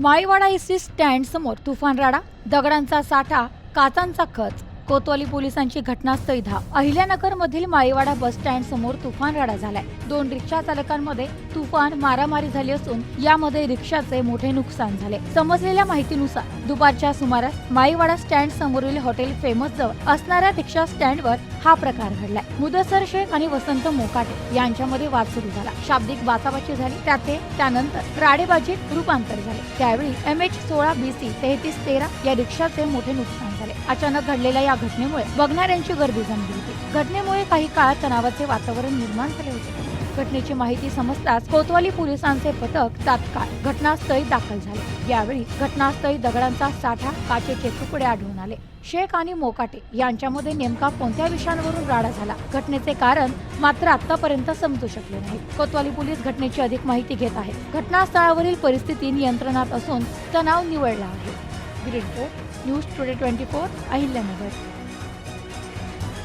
माईवाडा ST stand समोर तुफान राडा, दगडांचा साठा, काचांचा खच. कोतवाली पोलिसांची घटनास्थळी धाव. अहिल्यानगर मधील माईवाडा बस स्टँड समोर तुफान राडा झालाय. 2 रिक्षा चालकांमध्ये तुफान मारामारी झाली असून यामध्ये रिक्षाचे मोठे नुकसान झाले. समजलेल्या माहितीनुसार दुपारच्या सुमारास माईवाडा स्टँड समोरील हॉटेल फेमस जवळ असणाऱ्या रिक्षा स्टँडवर हा प्रकार घडलाय. मुदस्सर शेख आणि वसंत मोकाटे यांच्यामध्ये वाद सुरू झाला. शाब्दिक बाचाबाची झाली. त्यानंतर राडेबाजीत रूपांतर झाले. त्यावेळी MH16 BC 3313 या रिक्षाचे मोठे नुकसान झाले. अचानक घडलेल्या या घटनेमुळे बघणाऱ्यांची गर्दी जमली होती. घटनेमुळे काही काळ तणावाचे वातावरण निर्माण झाले होते. घटनेची माहिती समजताच कोतवाली पोलिसांचे पथक तात्काळ घटनास्थळी दाखल झाले. यावेळी घटनास्थळी दगडांचा साठा, काचेचे तुकडे आढळून आले. शेख आणि मोकाटे यांच्यामध्ये नेमका कोणत्या विषयांवरून राडा झाला, घटनेचे कारण मात्र आतापर्यंत समजू शकले नाही. कोतवाली पोलीस घटनेची अधिक माहिती घेत आहेत. घटनास्थळावरील परिस्थिती नियंत्रणात असून तणाव निवळला आहे. Bureau report, news today 24, Ahilyanagar.